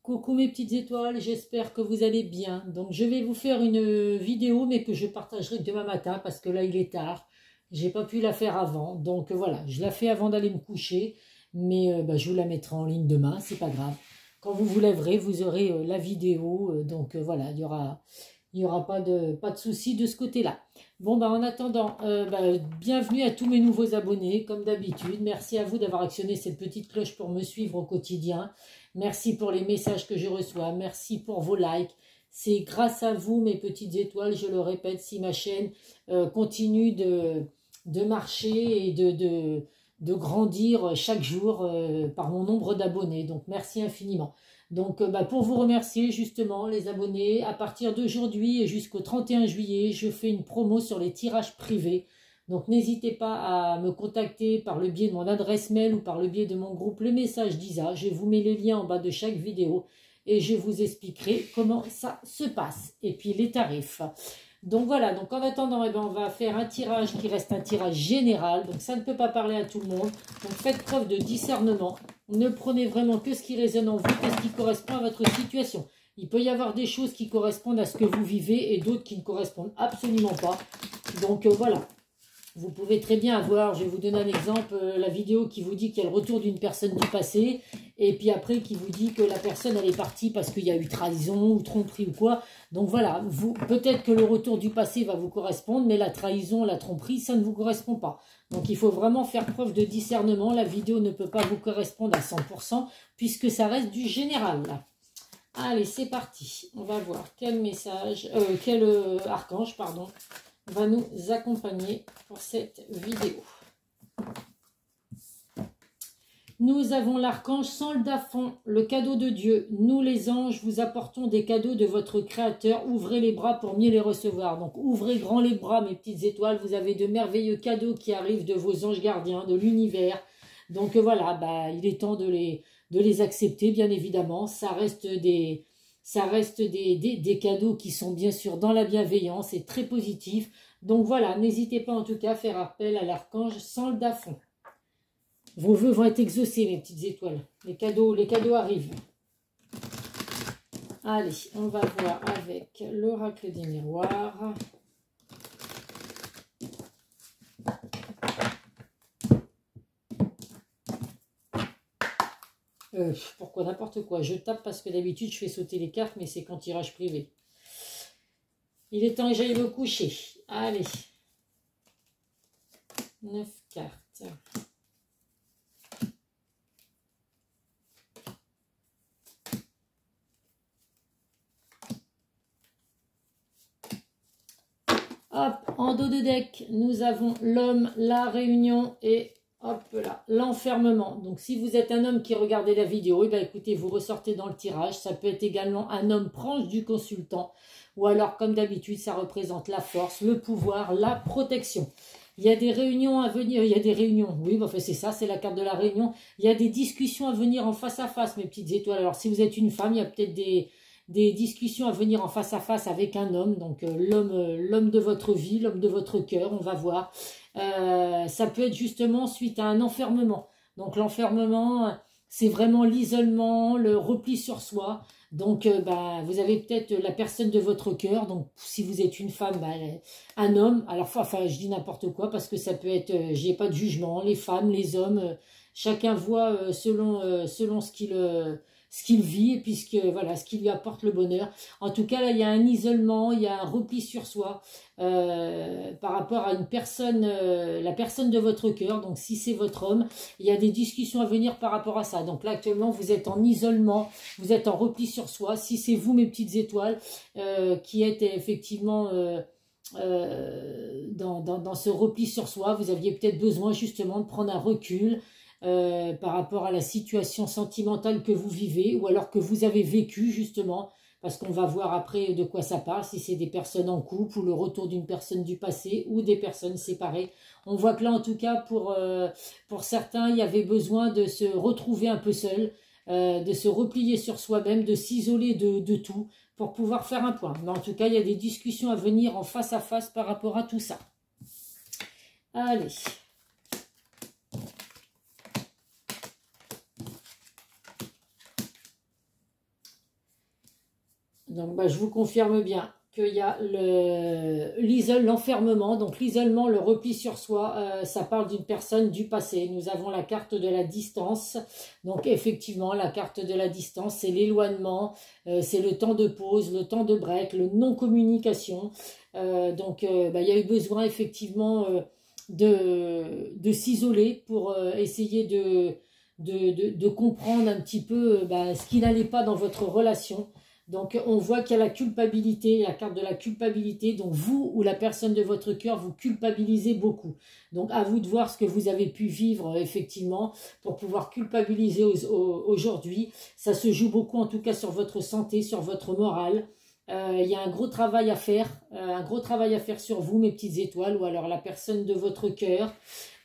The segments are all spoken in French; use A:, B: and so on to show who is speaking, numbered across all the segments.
A: Coucou mes petites étoiles, j'espère que vous allez bien. Donc je vais vous faire une vidéo mais que je partagerai demain matin parce que là il est tard. J'ai pas pu la faire avant. Donc voilà, je la fais avant d'aller me coucher. Mais je vous la mettrai en ligne demain, c'est pas grave. Quand vous vous lèverez, vous aurez la vidéo. Donc voilà, il y aura pas de souci de ce côté-là. Bon, en attendant, bienvenue à tous mes nouveaux abonnés, comme d'habitude. Merci à vous d'avoir actionné cette petite cloche pour me suivre au quotidien. Merci pour les messages que je reçois. Merci pour vos likes. C'est grâce à vous, mes petites étoiles, je le répète, si ma chaîne continue de marcher et de grandir chaque jour par mon nombre d'abonnés. Donc, merci infiniment. Donc, pour vous remercier, justement, les abonnés, à partir d'aujourd'hui et jusqu'au 31 juillet, je fais une promo sur les tirages privés. Donc, n'hésitez pas à me contacter par le biais de mon adresse mail ou par le biais de mon groupe Le Message d'Isa. Je vous mets les liens en bas de chaque vidéo et je vous expliquerai comment ça se passe. Et puis, les tarifs. Donc, voilà. Donc, en attendant, on va faire un tirage qui reste un tirage général. Donc, ça ne peut pas parler à tout le monde. Donc, faites preuve de discernement. Ne prenez vraiment que ce qui résonne en vous, que ce qui correspond à votre situation. Il peut y avoir des choses qui correspondent à ce que vous vivez et d'autres qui ne correspondent absolument pas. Donc, voilà. Vous pouvez très bien avoir, je vais vous donner un exemple, la vidéo qui vous dit qu'il y a le retour d'une personne du passé, et puis après qui vous dit que la personne elle est partie parce qu'il y a eu trahison ou tromperie ou quoi. Donc voilà, peut-être que le retour du passé va vous correspondre, mais la trahison, la tromperie, ça ne vous correspond pas. Donc il faut vraiment faire preuve de discernement. La vidéo ne peut pas vous correspondre à 100%, puisque ça reste du général là. Allez, c'est parti. On va voir quel message, quel archange, pardon, va nous accompagner pour cette vidéo. Nous avons l'archange Sandalphon, le cadeau de Dieu. Nous les anges vous apportons des cadeaux de votre créateur. Ouvrez les bras pour mieux les recevoir. Donc ouvrez grand les bras mes petites étoiles. Vous avez de merveilleux cadeaux qui arrivent de vos anges gardiens, de l'univers. Donc voilà, il est temps de les accepter bien évidemment. Ça reste des cadeaux qui sont bien sûr dans la bienveillance et très positifs. Donc voilà, n'hésitez pas en tout cas à faire appel à l'archange Sandalphon. Vos vœux vont être exaucés, mes petites étoiles. Les cadeaux arrivent. Allez, on va voir avec l'oracle des miroirs. Pourquoi n'importe quoi? Je tape parce que d'habitude je fais sauter les cartes, mais c'est qu'en tirage privé. Il est temps que j'aille me coucher. Allez. 9 cartes. Hop, en dos de deck, nous avons l'homme, la réunion et hop là, l'enfermement. Donc si vous êtes un homme qui regardez la vidéo, écoutez, vous ressortez dans le tirage. Ça peut être également un homme proche du consultant. Ou alors, comme d'habitude, ça représente la force, le pouvoir, la protection. Il y a des réunions à venir, il y a des réunions. Oui, c'est ça, c'est la carte de la réunion. Il y a des discussions à venir en face à face, mes petites étoiles. Alors si vous êtes une femme, il y a peut-être des discussions à venir en face à face avec un homme, donc l'homme de votre vie, l'homme de votre cœur, on va voir. Ça peut être justement suite à un enfermement. Donc l'enfermement, c'est vraiment l'isolement, le repli sur soi. Donc vous avez peut-être la personne de votre cœur, donc si vous êtes une femme, un homme, alors enfin je dis n'importe quoi parce que ça peut être, j'y ai pas de jugement, les femmes, les hommes, chacun voit selon ce qu'il vit et puis ce qui lui apporte le bonheur. En tout cas, là, il y a un isolement, il y a un repli sur soi par rapport à une personne, la personne de votre cœur. Donc, si c'est votre homme, il y a des discussions à venir par rapport à ça. Donc là, actuellement, vous êtes en isolement, vous êtes en repli sur soi. Si c'est vous, mes petites étoiles, qui êtes effectivement dans ce repli sur soi, vous aviez peut-être besoin justement de prendre un recul, par rapport à la situation sentimentale que vous vivez ou alors que vous avez vécu justement, parce qu'on va voir après de quoi ça parle, si c'est des personnes en couple ou le retour d'une personne du passé ou des personnes séparées. On voit que là en tout cas pour certains il y avait besoin de se retrouver un peu seul, de se replier sur soi-même, de s'isoler de tout pour pouvoir faire un point. Mais en tout cas il y a des discussions à venir en face à face par rapport à tout ça. Allez. Donc, je vous confirme bien qu'il y a l'enfermement. Donc, l'isolement, le repli sur soi, ça parle d'une personne du passé. Nous avons la carte de la distance. Donc, effectivement, la carte de la distance, c'est l'éloignement, c'est le temps de pause, le temps de break, le non-communication. Donc, il y a eu besoin, effectivement, de s'isoler pour essayer de comprendre un petit peu ce qui n'allait pas dans votre relation. Donc, on voit qu'il y a la culpabilité, la carte de la culpabilité. Donc, vous ou la personne de votre cœur, vous culpabilisez beaucoup. Donc, à vous de voir ce que vous avez pu vivre, effectivement, pour pouvoir culpabiliser aujourd'hui. Ça se joue beaucoup, en tout cas, sur votre santé, sur votre morale. Il y a un gros travail à faire sur vous, mes petites étoiles, ou alors la personne de votre cœur.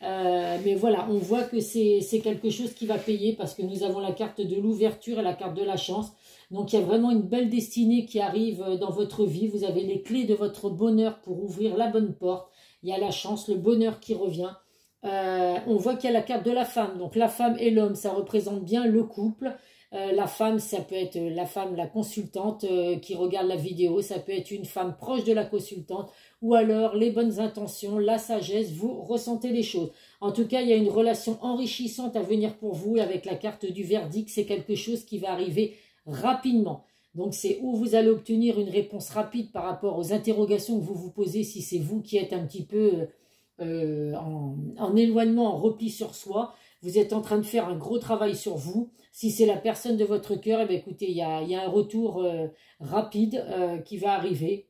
A: Mais voilà, on voit que c'est quelque chose qui va payer parce que nous avons la carte de l'ouverture et la carte de la chance. Donc, il y a vraiment une belle destinée qui arrive dans votre vie. Vous avez les clés de votre bonheur pour ouvrir la bonne porte. Il y a la chance, le bonheur qui revient. On voit qu'il y a la carte de la femme. Donc, la femme et l'homme, ça représente bien le couple. La femme, ça peut être la femme, la consultante qui regarde la vidéo. Ça peut être une femme proche de la consultante. Ou alors, les bonnes intentions, la sagesse, vous ressentez les choses. En tout cas, il y a une relation enrichissante à venir pour vous. Et avec la carte du verdict, c'est quelque chose qui va arriver rapidement. Donc, c'est où vous allez obtenir une réponse rapide par rapport aux interrogations que vous vous posez si c'est vous qui êtes un petit peu en éloignement, en repli sur soi. Vous êtes en train de faire un gros travail sur vous. Si c'est la personne de votre cœur, eh bien, écoutez, il y a un retour rapide qui va arriver.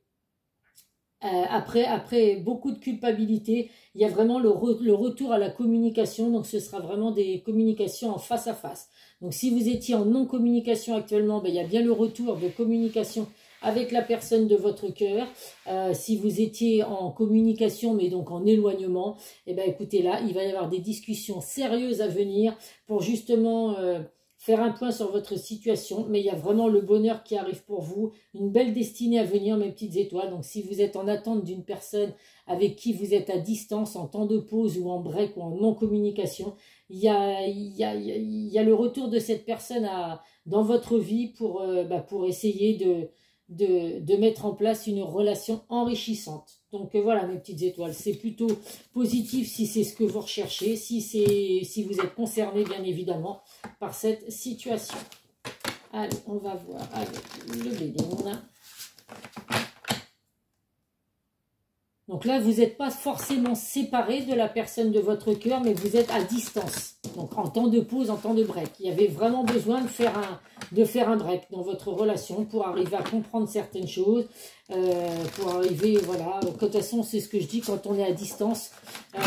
A: Après beaucoup de culpabilité, il y a vraiment le retour à la communication. Donc, ce sera vraiment des communications en face à face. Donc, si vous étiez en non-communication actuellement, il y a bien le retour de communication avec la personne de votre cœur. Si vous étiez en communication, mais donc en éloignement, eh bien, écoutez, là, il va y avoir des discussions sérieuses à venir pour justement faire un point sur votre situation. Mais il y a vraiment le bonheur qui arrive pour vous, une belle destinée à venir, mes petites étoiles. Donc, si vous êtes en attente d'une personne avec qui vous êtes à distance, en temps de pause ou en break ou en non-communication, il y a le retour de cette personne dans votre vie pour essayer de mettre en place une relation enrichissante. Donc voilà, mes petites étoiles, c'est plutôt positif si c'est ce que vous recherchez, si vous êtes concerné bien évidemment par cette situation. Allez, on va voir avec le Béline. Donc là, vous n'êtes pas forcément séparé de la personne de votre cœur, mais vous êtes à distance. Donc en temps de pause, en temps de break. Il y avait vraiment besoin de faire un break dans votre relation pour arriver à comprendre certaines choses, pour arriver, voilà. De toute façon, c'est ce que je dis quand on est à distance.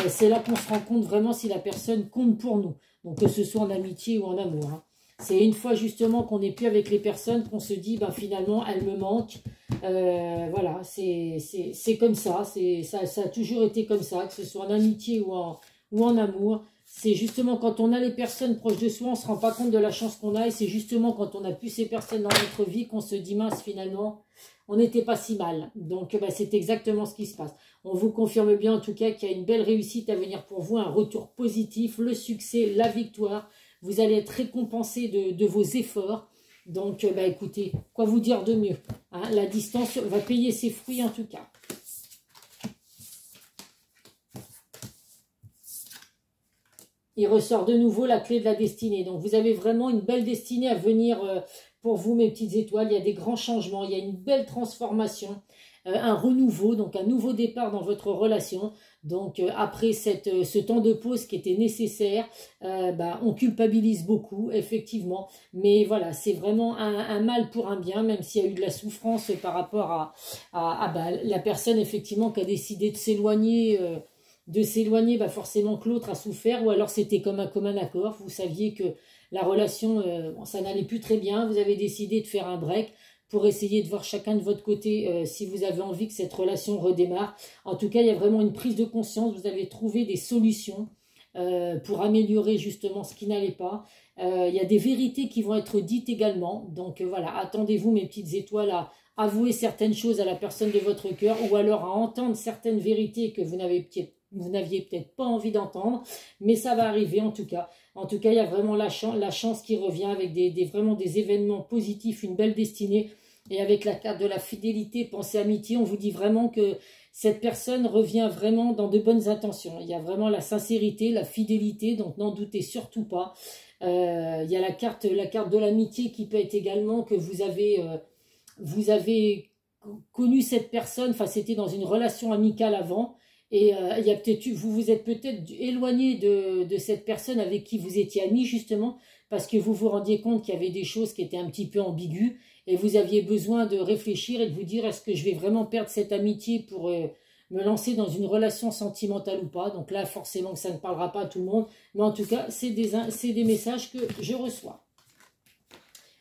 A: C'est là qu'on se rend compte vraiment si la personne compte pour nous. Donc que ce soit en amitié ou en amour. Hein. C'est une fois justement qu'on n'est plus avec les personnes qu'on se dit, finalement, elles me manquent. Voilà, c'est comme ça. Ça a toujours été comme ça, que ce soit en amitié ou en amour. C'est justement quand on a les personnes proches de soi, on ne se rend pas compte de la chance qu'on a. Et c'est justement quand on n'a plus ces personnes dans notre vie qu'on se dit, mince, finalement, on n'était pas si mal. Donc, c'est exactement ce qui se passe. On vous confirme bien, en tout cas, qu'il y a une belle réussite à venir pour vous, un retour positif, le succès, la victoire. Vous allez être récompensé de vos efforts. Donc, écoutez, quoi vous dire de mieux, hein? La distance va payer ses fruits, en tout cas. Il ressort de nouveau la clé de la destinée. Donc, vous avez vraiment une belle destinée à venir pour vous, mes petites étoiles. Il y a des grands changements, il y a une belle transformation, un renouveau, donc un nouveau départ dans votre relation. Donc, après ce temps de pause qui était nécessaire, on culpabilise beaucoup, effectivement. Mais voilà, c'est vraiment un mal pour un bien, même s'il y a eu de la souffrance par rapport à la personne, effectivement, qui a décidé de s'éloigner. Forcément que l'autre a souffert, ou alors c'était comme un commun accord, vous saviez que la relation, ça n'allait plus très bien, vous avez décidé de faire un break pour essayer de voir chacun de votre côté si vous avez envie que cette relation redémarre. En tout cas, il y a vraiment une prise de conscience, vous avez trouvé des solutions pour améliorer justement ce qui n'allait pas. Il y a des vérités qui vont être dites également, donc voilà, attendez-vous, mes petites étoiles, à avouer certaines choses à la personne de votre cœur, ou alors à entendre certaines vérités que vous n'aviez peut-être pas envie d'entendre, mais ça va arriver en tout cas. En tout cas, il y a vraiment la chance qui revient avec vraiment des événements positifs, une belle destinée. Et avec la carte de la fidélité, pensée amitié, on vous dit vraiment que cette personne revient vraiment dans de bonnes intentions. Il y a vraiment la sincérité, la fidélité, donc n'en doutez surtout pas. Il y a la carte de l'amitié qui peut être également que vous avez connu cette personne, enfin c'était dans une relation amicale avant, et il y a peut-être vous vous êtes peut-être éloigné de cette personne avec qui vous étiez amis justement, parce que vous vous rendiez compte qu'il y avait des choses qui étaient un petit peu ambiguës, et vous aviez besoin de réfléchir et de vous dire est-ce que je vais vraiment perdre cette amitié pour me lancer dans une relation sentimentale ou pas. Donc là forcément que ça ne parlera pas à tout le monde, mais en tout cas c'est des messages que je reçois.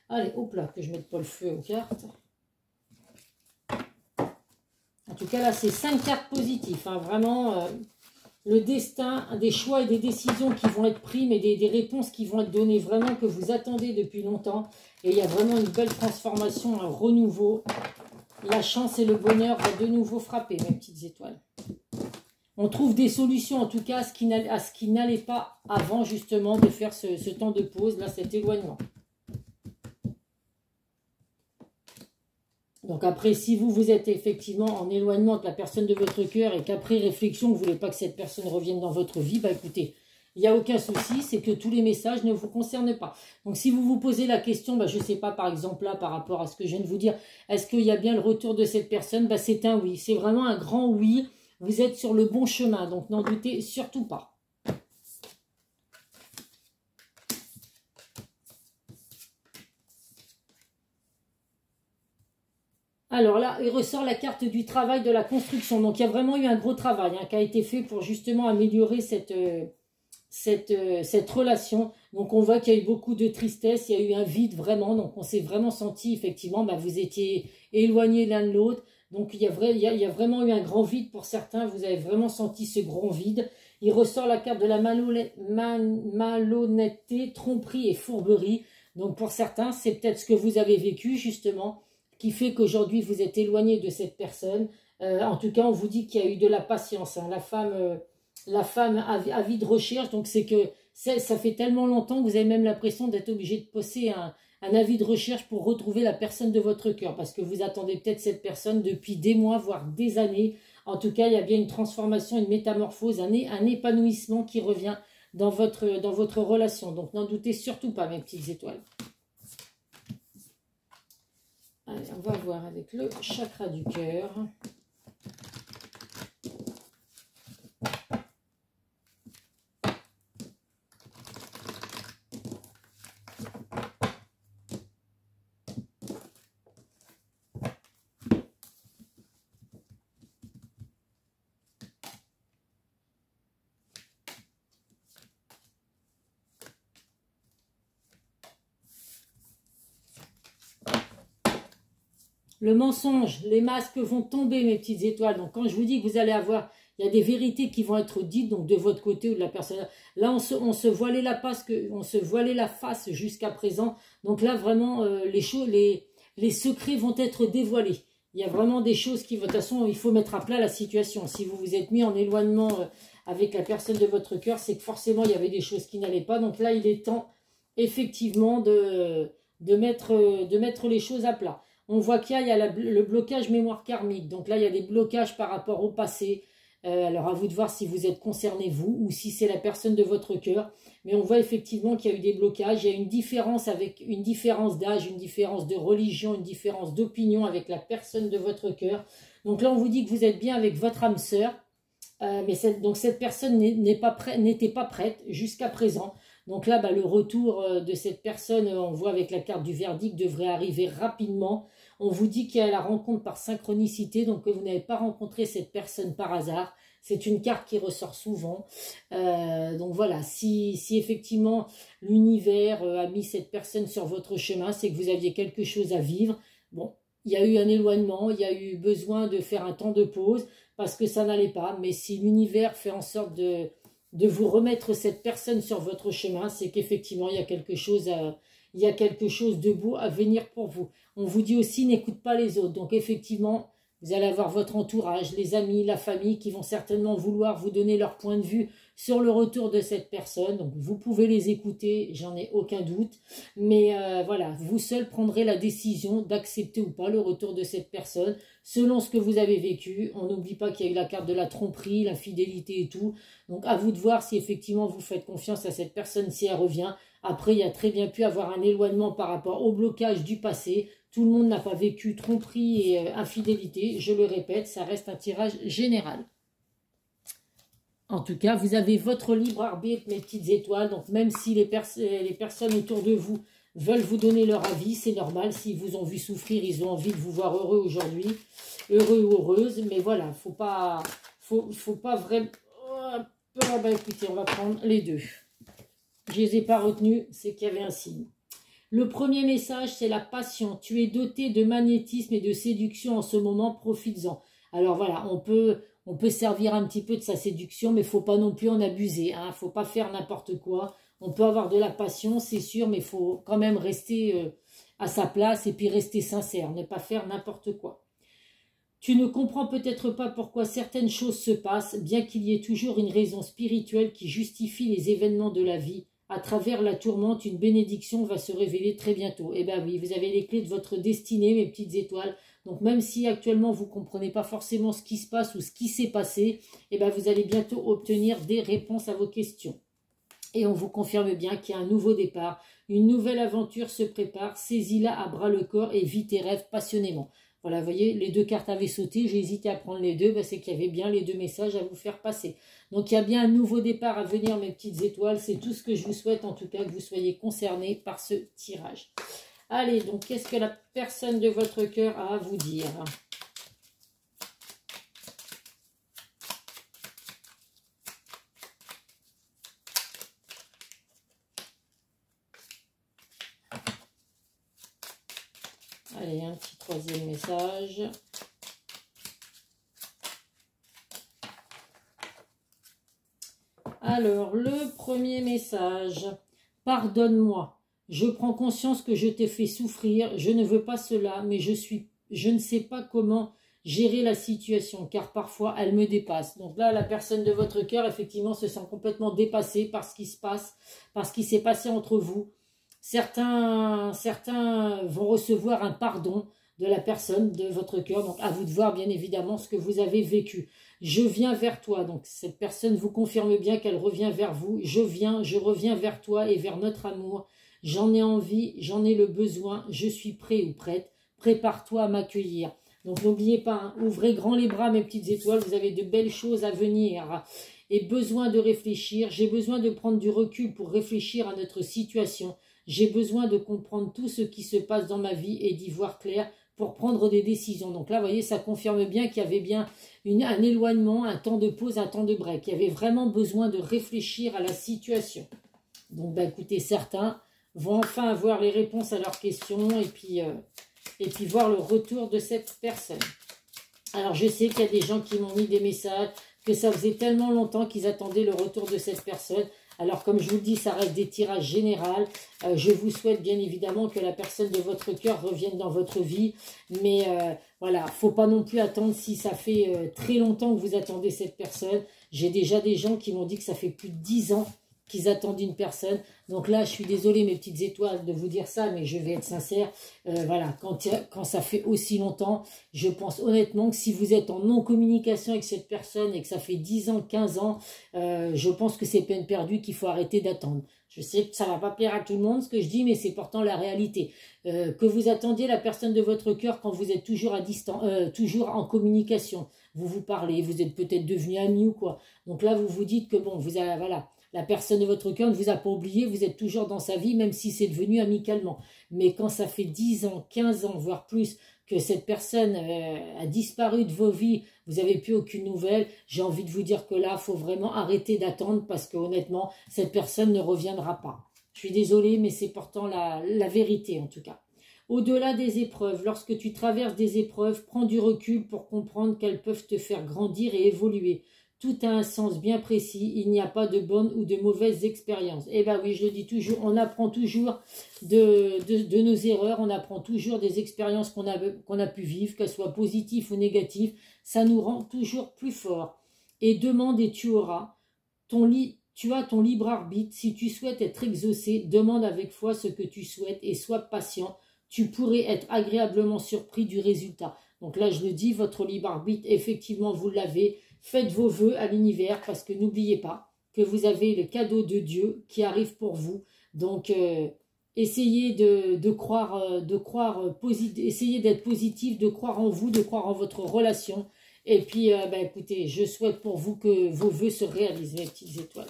A: Allez, hop là, que je mette pas le feu aux cartes. En tout cas là c'est 5 cartes positives, hein, vraiment le destin, des choix et des décisions qui vont être prises, mais des réponses qui vont être données vraiment que vous attendez depuis longtemps. Et il y a vraiment une belle transformation, un renouveau. La chance et le bonheur vont de nouveau frapper, mes petites étoiles. On trouve des solutions, en tout cas, à ce qui n'allait pas avant, justement, de faire ce temps de pause, là, cet éloignement. Donc après, si vous êtes effectivement en éloignement de la personne de votre cœur et qu'après réflexion, vous ne voulez pas que cette personne revienne dans votre vie, bah écoutez, il n'y a aucun souci, c'est que tous les messages ne vous concernent pas. Donc si vous vous posez la question, bah, je ne sais pas, par exemple là, par rapport à ce que je viens de vous dire, est-ce qu'il y a bien le retour de cette personne? Bah, c'est un oui, c'est vraiment un grand oui, vous êtes sur le bon chemin, donc n'en doutez surtout pas. Alors là, il ressort la carte du travail, de la construction. Donc il y a vraiment eu un gros travail qui a été fait pour justement améliorer cette relation. Donc on voit qu'il y a eu beaucoup de tristesse, il y a eu un vide vraiment. Donc on s'est vraiment senti effectivement, bah, vous étiez éloignés l'un de l'autre. Donc il y a vraiment eu un grand vide pour certains. Vous avez vraiment senti ce grand vide. Il ressort la carte de la malhonnêteté, tromperie et fourberie. Donc pour certains, c'est peut-être ce que vous avez vécu justement, qui fait qu'aujourd'hui vous êtes éloigné de cette personne. En tout cas, on vous dit qu'il y a eu de la patience. Hein. La femme avide de recherche, donc c'est que ça fait tellement longtemps que vous avez même l'impression d'être obligé de poser un avis de recherche pour retrouver la personne de votre cœur, parce que vous attendez peut-être cette personne depuis des mois, voire des années. En tout cas, il y a bien une transformation, une métamorphose, un épanouissement qui revient dans votre relation. Donc n'en doutez surtout pas, mes petites étoiles. Allez, on va voir avec le chakra du cœur. Le mensonge, les masques vont tomber, mes petites étoiles. Donc, quand je vous dis que vous allez avoir, il y a des vérités qui vont être dites, donc de votre côté ou de la personne. Là, on se voilait la face jusqu'à présent. Donc là, vraiment, les secrets vont être dévoilés. Il y a vraiment des choses qui, de toute façon, il faut mettre à plat la situation. Si vous vous êtes mis en éloignement avec la personne de votre cœur, c'est que forcément, il y avait des choses qui n'allaient pas. Donc là, il est temps, effectivement, de mettre les choses à plat. On voit qu'il y a le blocage mémoire karmique. Donc là, il y a des blocages par rapport au passé. Alors, à vous de voir si vous êtes concerné, vous, ou si c'est la personne de votre cœur. Mais on voit effectivement qu'il y a eu des blocages. Il y a une différence d'âge, une différence de religion, une différence d'opinion avec la personne de votre cœur. Donc là, on vous dit que vous êtes bien avec votre âme sœur. Mais cette personne n'était pas prête jusqu'à présent. Donc là, bah, le retour de cette personne, on voit avec la carte du verdict, devrait arriver rapidement. On vous dit qu'il y a la rencontre par synchronicité, donc que vous n'avez pas rencontré cette personne par hasard. C'est une carte qui ressort souvent. Donc voilà, si effectivement l'univers a mis cette personne sur votre chemin, c'est que vous aviez quelque chose à vivre. Bon, il y a eu un éloignement, il y a eu besoin de faire un temps de pause parce que ça n'allait pas. Mais si l'univers fait en sorte de vous remettre cette personne sur votre chemin, c'est qu'effectivement, il y a quelque chose de beau à venir pour vous. On vous dit aussi, n'écoute pas les autres. Donc effectivement, vous allez avoir votre entourage, les amis, la famille qui vont certainement vouloir vous donner leur point de vue sur le retour de cette personne. Donc vous pouvez les écouter, j'en ai aucun doute. Mais voilà, vous seul prendrez la décision d'accepter ou pas le retour de cette personne selon ce que vous avez vécu. On n'oublie pas qu'il y a eu la carte de la tromperie, l'infidélité et tout. Donc à vous de voir si effectivement vous faites confiance à cette personne, si elle revient. Après, il y a très bien pu avoir un éloignement par rapport au blocage du passé. Tout le monde n'a pas vécu tromperie et infidélité. Je le répète, ça reste un tirage général. En tout cas, vous avez votre libre arbitre, mes petites étoiles. Donc même si les personnes autour de vous veulent vous donner leur avis, c'est normal. S'ils vous ont vu souffrir, ils ont envie de vous voir heureux aujourd'hui. Heureux ou heureuse. Mais voilà, faut pas vraiment... bah, écoutez, on va prendre les deux. Je les ai pas retenus, c'est qu'il y avait un signe. Le premier message, c'est la passion. Tu es doté de magnétisme et de séduction en ce moment, profites-en. Alors voilà, on peut servir un petit peu de sa séduction, mais il ne faut pas non plus en abuser. Il ne faut pas faire n'importe quoi. On peut avoir de la passion, c'est sûr, mais il faut quand même rester à sa place et puis rester sincère, ne pas faire n'importe quoi. Tu ne comprends peut-être pas pourquoi certaines choses se passent, bien qu'il y ait toujours une raison spirituelle qui justifie les événements de la vie. À travers la tourmente, une bénédiction va se révéler très bientôt. Eh bien oui, vous avez les clés de votre destinée, mes petites étoiles. Donc même si actuellement vous ne comprenez pas forcément ce qui se passe ou ce qui s'est passé, eh bien vous allez bientôt obtenir des réponses à vos questions. Et on vous confirme bien qu'il y a un nouveau départ, une nouvelle aventure se prépare, saisis-la à bras le corps et vis tes rêves passionnément. Voilà, vous voyez, les deux cartes avaient sauté, j'ai hésité à prendre les deux, c'est qu'il y avait bien les deux messages à vous faire passer. Donc il y a bien un nouveau départ à venir, mes petites étoiles, c'est tout ce que je vous souhaite, en tout cas que vous soyez concernés par ce tirage. Allez, donc qu'est-ce que la personne de votre cœur a à vous dire ? Allez, un petit troisième message. Alors, le premier message. Pardonne-moi. Je prends conscience que je t'ai fait souffrir. Je ne veux pas cela, mais je ne sais pas comment gérer la situation, car parfois elle me dépasse. Donc là, la personne de votre cœur, effectivement, se sent complètement dépassée par ce qui se passe, par ce qui s'est passé entre vous. Certains vont recevoir un pardon de la personne de votre cœur. Donc, à vous de voir, bien évidemment, ce que vous avez vécu. Je viens vers toi. Donc, cette personne vous confirme bien qu'elle revient vers vous. Je reviens vers toi et vers notre amour. J'en ai envie, j'en ai le besoin. Je suis prêt ou prête. Prépare-toi à m'accueillir. Donc, n'oubliez pas, hein, ouvrez grand les bras, mes petites étoiles. Vous avez de belles choses à venir. Et besoin de réfléchir. J'ai besoin de prendre du recul pour réfléchir à notre situation. J'ai besoin de comprendre tout ce qui se passe dans ma vie et d'y voir clair pour prendre des décisions. Donc là, vous voyez, ça confirme bien qu'il y avait bien un éloignement, un temps de pause, un temps de break. Il y avait vraiment besoin de réfléchir à la situation. Donc, bah, écoutez, certains vont enfin avoir les réponses à leurs questions et puis voir le retour de cette personne. Alors, je sais qu'il y a des gens qui m'ont mis des messages, que ça faisait tellement longtemps qu'ils attendaient le retour de cette personne. Alors, comme je vous le dis, ça reste des tirages généraux. Je vous souhaite bien évidemment que la personne de votre cœur revienne dans votre vie. Mais voilà, faut pas non plus attendre si ça fait très longtemps que vous attendez cette personne. J'ai déjà des gens qui m'ont dit que ça fait plus de 10 ans qu'ils attendent une personne. Donc là, je suis désolée, mes petites étoiles, de vous dire ça, mais je vais être sincère. Voilà, quand ça fait aussi longtemps, je pense honnêtement que si vous êtes en non-communication avec cette personne et que ça fait 10 ans, 15 ans, je pense que c'est peine perdue, qu'il faut arrêter d'attendre. Je sais que ça ne va pas plaire à tout le monde, ce que je dis, mais c'est pourtant la réalité. Que vous attendiez la personne de votre cœur quand vous êtes toujours à distance, toujours en communication. Vous vous parlez, vous êtes peut-être devenus amis ou quoi. Donc là, vous vous dites que bon, vous avez, voilà, la personne de votre cœur ne vous a pas oublié, vous êtes toujours dans sa vie, même si c'est devenu amicalement. Mais quand ça fait 10 ans, 15 ans, voire plus, que cette personne a disparu de vos vies, vous n'avez plus aucune nouvelle, j'ai envie de vous dire que là, il faut vraiment arrêter d'attendre parce que honnêtement, cette personne ne reviendra pas. Je suis désolée, mais c'est pourtant la vérité en tout cas. Au-delà des épreuves, lorsque tu traverses des épreuves, prends du recul pour comprendre qu'elles peuvent te faire grandir et évoluer. Tout a un sens bien précis, il n'y a pas de bonnes ou de mauvaises expériences. Eh bien oui, je le dis toujours, on apprend toujours de nos erreurs, on apprend toujours des expériences qu'on a pu vivre, qu'elles soient positives ou négatives, ça nous rend toujours plus forts. Et demande et tu auras. tu as ton libre arbitre. Si tu souhaites être exaucé, demande avec foi ce que tu souhaites et sois patient. Tu pourrais être agréablement surpris du résultat. Donc là, je le dis, votre libre arbitre, effectivement, vous l'avez. Faites vos vœux à l'univers parce que n'oubliez pas que vous avez le cadeau de Dieu qui arrive pour vous. Donc, essayez de croire essayez d'être positif, de croire en vous, de croire en votre relation. Et puis, écoutez, je souhaite pour vous que vos vœux se réalisent, mes petites étoiles.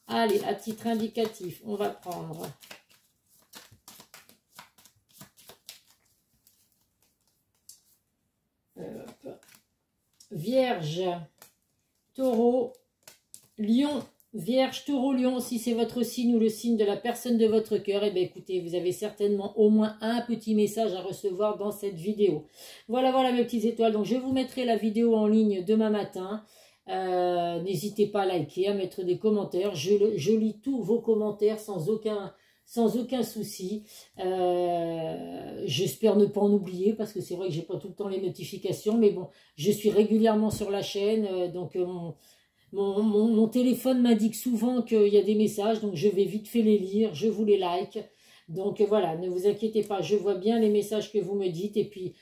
A: Allez, à titre indicatif, on va prendre... Vierge, Taureau, Lion, Vierge, Taureau, Lion, si c'est votre signe ou le signe de la personne de votre cœur, eh bien écoutez, vous avez certainement au moins un petit message à recevoir dans cette vidéo. Voilà, voilà mes petites étoiles. Donc je vous mettrai la vidéo en ligne demain matin. N'hésitez pas à liker, à mettre des commentaires. Je lis tous vos commentaires sans aucun souci. J'espère ne pas en oublier parce que c'est vrai que j'ai pas tout le temps les notifications, mais bon, je suis régulièrement sur la chaîne, donc mon téléphone m'indique souvent qu'il y a des messages, donc je vais vite fait les lire, je vous les like. Donc voilà, ne vous inquiétez pas, je vois bien les messages que vous me dites. Et puis,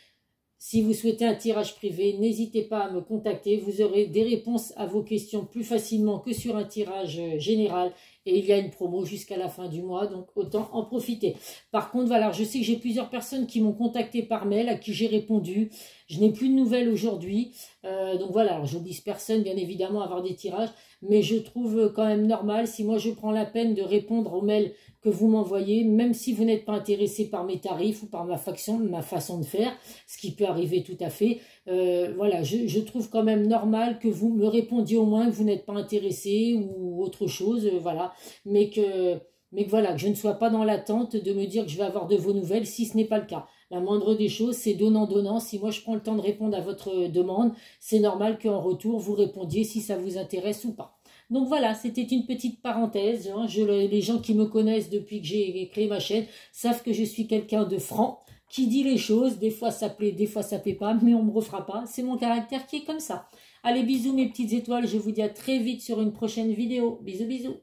A: si vous souhaitez un tirage privé, n'hésitez pas à me contacter. Vous aurez des réponses à vos questions plus facilement que sur un tirage général. Et il y a une promo jusqu'à la fin du mois, donc autant en profiter. Par contre, voilà, je sais que j'ai plusieurs personnes qui m'ont contacté par mail, à qui j'ai répondu. Je n'ai plus de nouvelles aujourd'hui. Donc voilà, j'oblige personne, bien évidemment, à avoir des tirages. Mais je trouve quand même normal, si moi je prends la peine de répondre aux mails que vous m'envoyez, même si vous n'êtes pas intéressé par mes tarifs ou par ma façon de faire, ce qui peut arriver tout à fait. Voilà, je trouve quand même normal que vous me répondiez au moins que vous n'êtes pas intéressé ou autre chose, voilà. Mais que voilà, que je ne sois pas dans l'attente de me dire que je vais avoir de vos nouvelles si ce n'est pas le cas. La moindre des choses, c'est donnant-donnant. Si moi je prends le temps de répondre à votre demande, c'est normal qu'en retour vous répondiez si ça vous intéresse ou pas. Donc voilà, c'était une petite parenthèse. Hein. Les gens qui me connaissent depuis que j'ai créé ma chaîne savent que je suis quelqu'un de franc, qui dit les choses. Des fois ça plaît, des fois ça plaît pas, mais on ne me refera pas. C'est mon caractère qui est comme ça. Allez, bisous mes petites étoiles. Je vous dis à très vite sur une prochaine vidéo. Bisous, bisous.